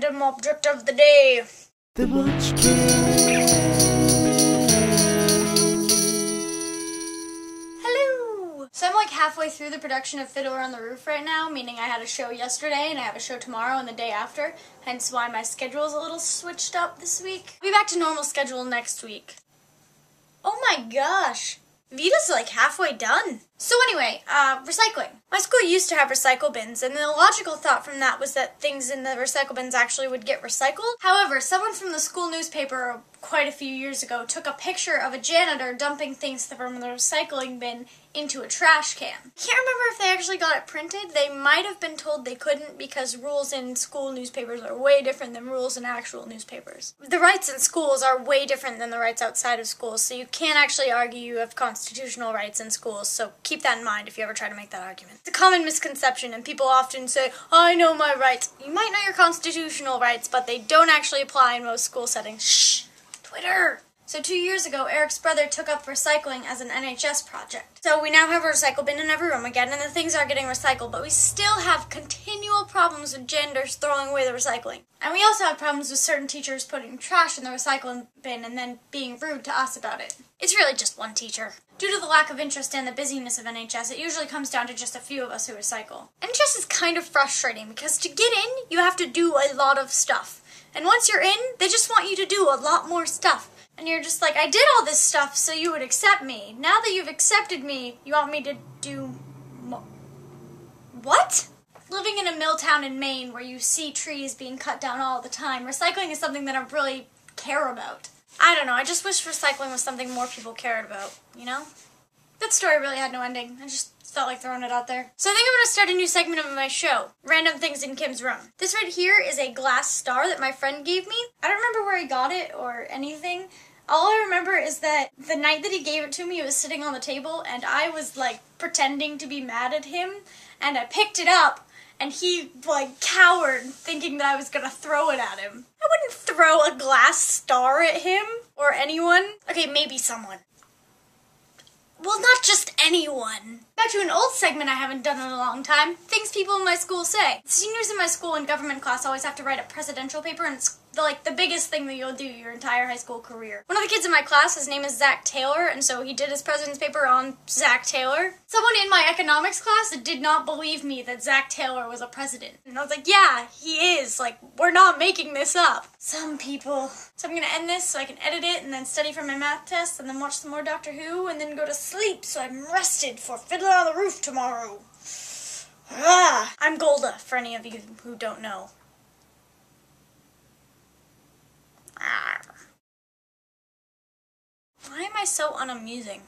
random object of the day. The munchkym. Hello! So I'm like halfway through the production of Fiddler on the Roof right now, meaning I had a show yesterday and I have a show tomorrow and the day after, hence why my schedule is a little switched up this week. I'll be back to normal schedule next week. Oh my gosh! VEDA's like halfway done. So anyway, recycling. My school used to have recycle bins, and the logical thought from that was that things in the recycle bins actually would get recycled. However, someone from the school newspaper quite a few years ago took a picture of a janitor dumping things from the recycling bin into a trash can. I can't remember if they actually got it printed. They might have been told they couldn't because rules in school newspapers are way different than rules in actual newspapers. The rights in schools are way different than the rights outside of schools, so you can't actually argue you have constitutional rights in schools, so keep that in mind if you ever try to make that argument. It's a common misconception, and people often say, I know my rights. You might know your constitutional rights, but they don't actually apply in most school settings. Shh! Twitter! So 2 years ago, Eric's brother took up recycling as an NHS project. So we now have a recycle bin in every room again, and the things are getting recycled, but we still have continual problems with janitors throwing away the recycling. And we also have problems with certain teachers putting trash in the recycling bin and then being rude to us about it. It's really just one teacher. Due to the lack of interest and the busyness of NHS, it usually comes down to just a few of us who recycle. NHS is kind of frustrating because to get in, you have to do a lot of stuff. And once you're in, they just want you to do a lot more stuff. And you're just like, I did all this stuff so you would accept me. Now that you've accepted me, you want me to do more. What? Living in a mill town in Maine where you see trees being cut down all the time, recycling is something that I really care about. I don't know, I just wish recycling was something more people cared about, you know? That story really had no ending. I just felt like throwing it out there. So I think I'm going to start a new segment of my show, Random Things in Kim's Room. This right here is a glass star that my friend gave me. I don't remember where he got it or anything. All I remember is that the night that he gave it to me, it was sitting on the table, and I was, like, pretending to be mad at him, and I picked it up, and he, like, cowered, thinking that I was gonna throw it at him. I wouldn't throw a glass star at him, or anyone. Okay, maybe someone. Well, not just anyone. Back to an old segment I haven't done in a long time, things people in my school say. Seniors in my school in government class always have to write a presidential paper, and it's the biggest thing that you'll do your entire high school career. One of the kids in my class, his name is Zach Taylor, and so he did his president's paper on Zach Taylor. Someone in my economics class did not believe me that Zach Taylor was a president. And I was like, yeah, he is. Like, we're not making this up. Some people. So I'm gonna end this so I can edit it and then study for my math test and then watch some more Doctor Who and then go to sleep so I'm rested for Fiddler on the Roof tomorrow. I'm Golda, for any of you who don't know. Why am I so unamusing?